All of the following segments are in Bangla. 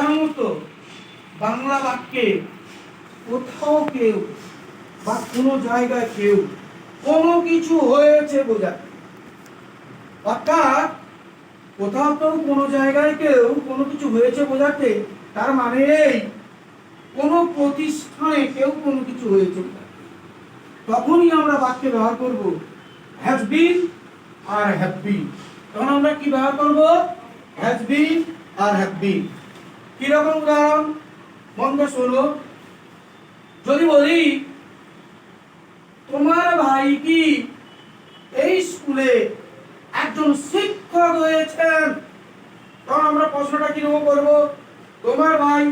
সাধারণত বাংলা বাক্যে কোথাও কেউ বা কোনো জায়গায় কেউ কোনো কিছু হয়েছে বোঝায়, অর্থাৎ কোথাও কেউ কোনো জায়গায় কেউ কোনো কিছু হয়েছে বোঝাতে তার মানে এই কোনো প্রতিষ্ঠানে কেউ কোনো কিছু হয়েছে, তখনই আমরা বাক্যে ব্যবহার করব হ্যাজ বিন আর হ্যাভ বিন। তখন আমরা কি ব্যবহার করব? হ্যাজ বিন আর হ্যাভ বিন। কিরকম উদাহরণ বন্ধ শোনো। যদি বলি তোমার ভাই কি এই স্কুলে একজন শিক্ষক হয়েছেন, তখন আমরা প্রশ্নটা কিরকম করব? তোমার ভাই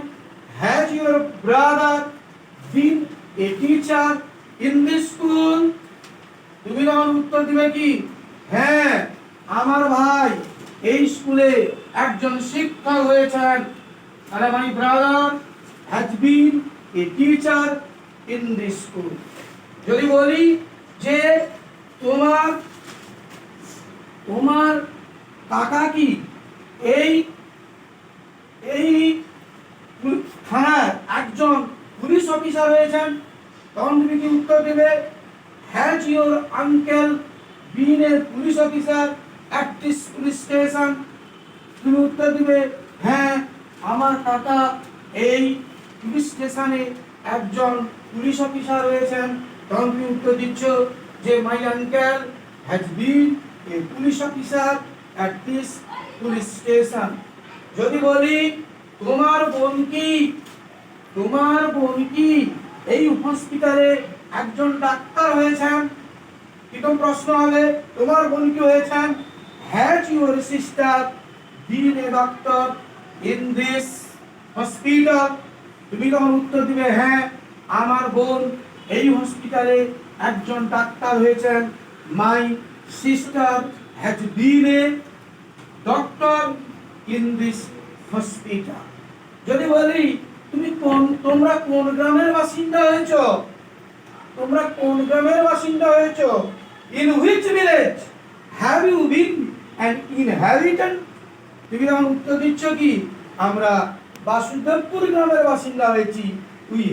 has your brother bin a teacher in this school? তুমি তখন উত্তর দিবে কি? হ্যাঁ, আমার ভাই এই স্কুলে একজন শিক্ষক হয়েছেন। তাহলে my brother has been a teacher in this school. যদি বলি যে তোমার তোমার কাকা কি এই এই থানার একজন পুলিশ অফিসার হয়েছেন, তখন তুমি কি উত্তর দেবে? Has your uncle been a police officer at this police station? তুমি উত্তর দিবে হ্যাঁ, আমার কাকা এই পুলিশ স্টেশনে একজন পুলিশ অফিসার হয়েছেন। তখন তুমি উত্তর দিচ্ছ যে my uncle has been a police officer at this police station. যদি বলি তোমার বোন কি এই হসপিটালে একজন ডাক্তার হয়েছেন, কিরকম প্রশ্ন হবে? তোমার বোন কি হয়েছেন? Has your sister been a doctor in this hospital? তুমি তখন উত্তর দিবে হ্যাঁ, আমার বোন এই হসপিটালে একজন ডাক্তার হয়েছেন। My sister has been a doctor in this hospital. যদি বলি তোমরা কোন গ্রামের বাসিন্দা হয়েছো? তোমরা কোন গ্রামের বাসিন্দা হয়েছো? In which village have you been an inhabitant? তুমি তখন উত্তর দিচ্ছ কি? আমরা বাসুদেবপুর গ্রামের বাসিন্দা হয়েছি। We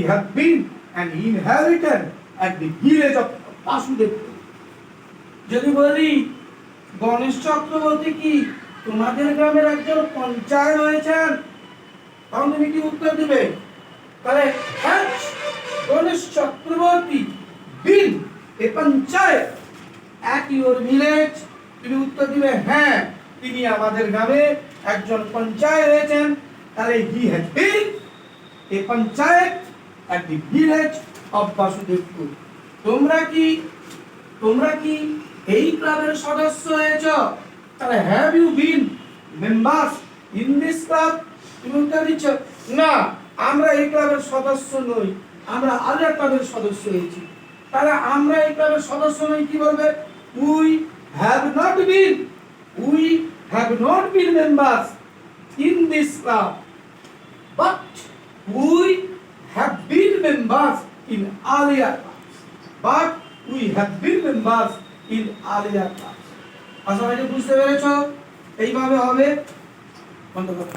have been an inhabitant at the village of Basudebpur. যদি বলি গণেশ চক্রবর্তী কি তোমাদের গ্রামের একজন পঞ্চায়েত হয়েছেন, তখন তুমি কি উত্তর দিবে? তাহলে has Ganesh Chakraborty been a panchayat at your village? তুমি উত্তর দিবে হ্যাঁ, তিনি আমাদের গ্রামে একজন পঞ্চায়েত হয়েছেন। তাহলে he has been a panchayat at the village of Basudevpur. তোমরা কি এই ক্লাবের সদস্য হয়েছ? তাহলে have you been members in this club? তুমি উত্তর দিচ্ছ না, আমরা এই ক্লাবের সদস্য নই, আমরা আলাদা ক্লাবের সদস্য হয়েছি। তাহলে আমরা এই ক্লাবের সদস্য নই কি বলবে? We have not been members in this club, but we have bin members in আলিয়ার ক্লাব। আশা করি বুঝতে পেরেছ। এইভাবে হবে। বন্ধ করো।